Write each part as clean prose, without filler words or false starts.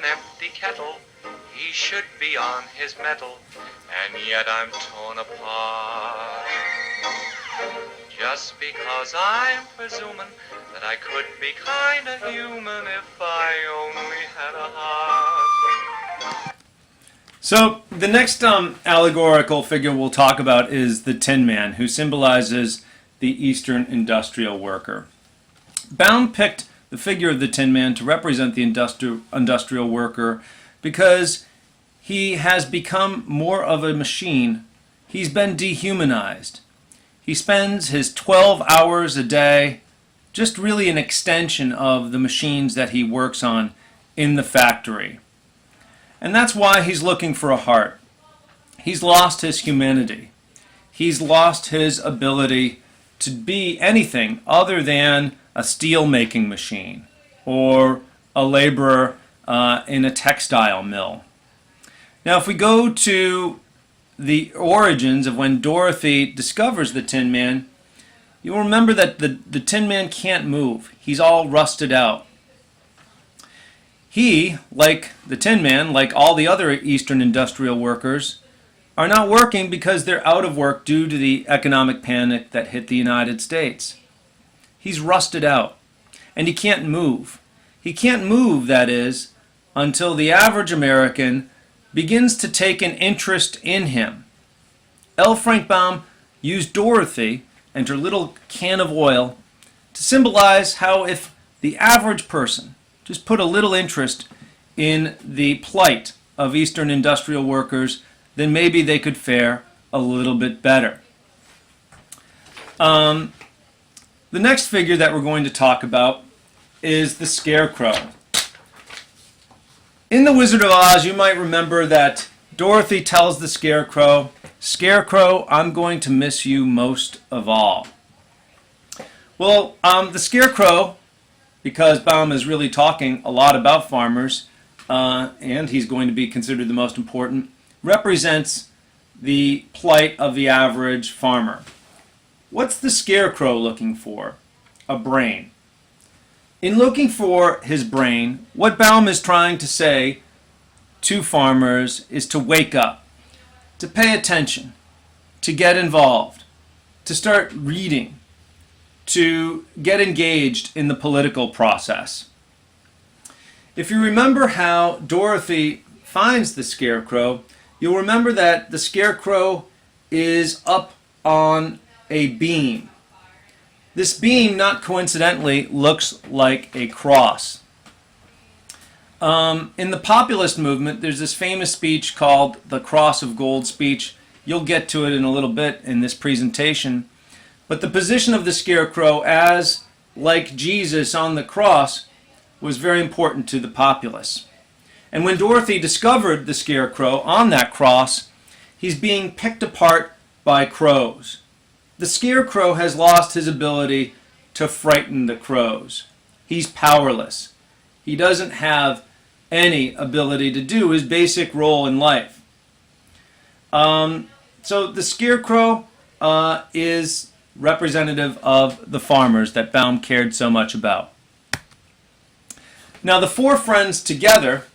an empty kettle. He should be on his mettle, and yet I'm torn apart. Just because I'm presuming that I could be kinda human if I only had a heart. So the next allegorical figure we'll talk about is the Tin Man, who symbolizes the Eastern industrial worker. Baum picked the figure of the Tin Man to represent the industrial worker because he has become more of a machine. He's been dehumanized. He spends his 12 hours a day just really an extension of the machines that he works on in the factory. And that's why he's looking for a heart. He's lost his humanity. He's lost his ability to be anything other than a steel-making machine or a laborer in a textile mill. Now, if we go to the origins of when Dorothy discovers the Tin Man, you'll remember that the Tin Man can't move. He's all rusted out. He, like the Tin Man, like all the other Eastern industrial workers, are not working because they're out of work due to the economic panic that hit the United States. He's rusted out, and he can't move. He can't move, that is, until the average American begins to take an interest in him. L. Frank Baum used Dorothy and her little can of oil to symbolize how if the average person just put a little interest in the plight of Eastern industrial workers, then maybe they could fare a little bit better. The next figure that we're going to talk about is the Scarecrow. In The Wizard of Oz, you might remember that Dorothy tells the Scarecrow, "Scarecrow, I'm going to miss you most of all." Well, the Scarecrow, because Baum is really talking a lot about farmers, and he's going to be considered the most important, represents the plight of the average farmer. What's the Scarecrow looking for? A brain. In looking for his brain, what Baum is trying to say to farmers is to wake up, to pay attention, to get involved, to start reading, to get engaged in the political process. If you remember how Dorothy finds the Scarecrow, you'll remember that the Scarecrow is up on a beam. This beam, not coincidentally, looks like a cross. In the populist movement, there's this famous speech called the Cross of Gold speech. You'll get to it in a little bit in this presentation. But the position of the Scarecrow as, like Jesus on the cross, was very important to the populace. And when Dorothy discovered the Scarecrow on that cross, he's being picked apart by crows. The Scarecrow has lost his ability to frighten the crows. He's powerless. He doesn't have any ability to do his basic role in life. So the Scarecrow is representative of the farmers that Baum cared so much about. Now the four friends together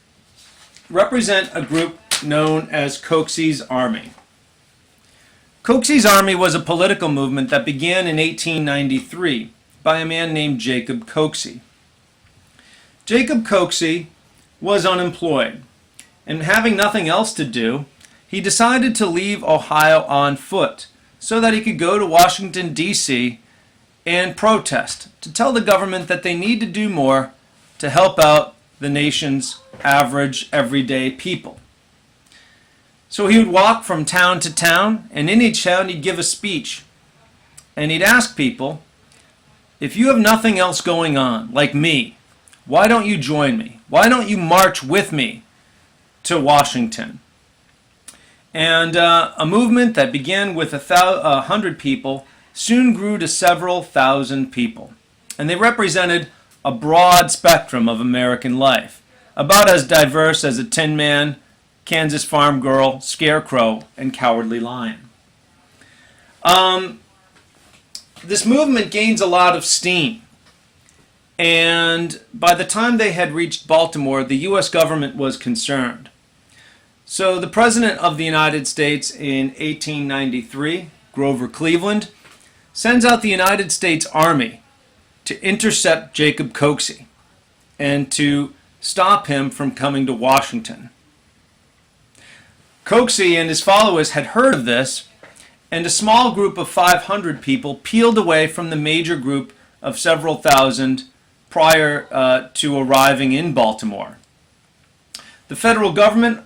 represent a group known as Coxey's Army. Coxey's Army was a political movement that began in 1893 by a man named Jacob Coxey. Jacob Coxey was unemployed, and having nothing else to do, he decided to leave Ohio on foot so that he could go to Washington, D.C. and protest, to tell the government that they need to do more to help out the nation's average, everyday people. So he would walk from town to town, and in each town he'd give a speech. And he'd ask people, if you have nothing else going on, like me, why don't you join me? Why don't you march with me to Washington? And a movement that began with 100 people soon grew to several thousand people. And they represented a broad spectrum of American life, about as diverse as a Tin Man, Kansas Farm Girl, Scarecrow, and Cowardly Lion. This movement gains a lot of steam. And by the time they had reached Baltimore, the U.S. government was concerned. So the President of the United States in 1893, Grover Cleveland, sends out the United States Army to intercept Jacob Coxey and to stop him from coming to Washington. Coxey and his followers had heard of this, and a small group of 500 people peeled away from the major group of several thousand prior to arriving in Baltimore. The federal government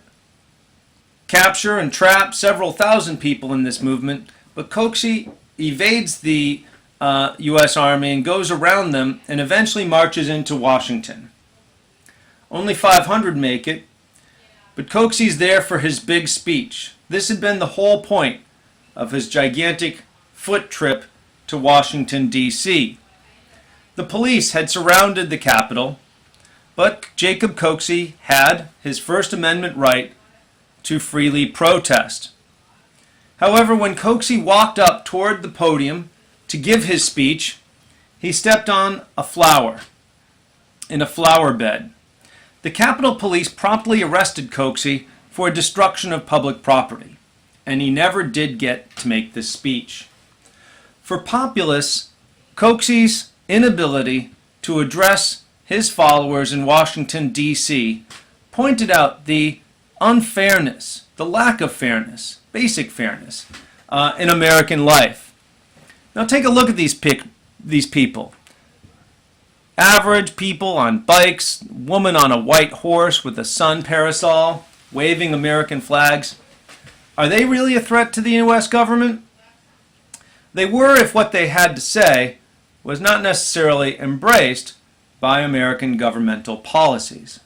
capture and trap several thousand people in this movement, but Coxey evades the U.S. Army and goes around them and eventually marches into Washington. Only 500 make it, but Coxey's there for his big speech. This had been the whole point of his gigantic foot trip to Washington, D.C. The police had surrounded the Capitol, but Jacob Coxey had his First Amendment right to freely protest. However, when Coxey walked up toward the podium to give his speech, he stepped on a flower in a flower bed. The Capitol Police promptly arrested Coxey for destruction of public property, and he never did get to make this speech. For populists, Coxey's inability to address his followers in Washington, D.C. pointed out the unfairness, the lack of fairness, basic fairness, in American life. Now take a look at these people. Average people on bikes, woman on a white horse with a sun parasol, waving American flags. Are they really a threat to the U.S. government? They were if what they had to say was not necessarily embraced by American governmental policies.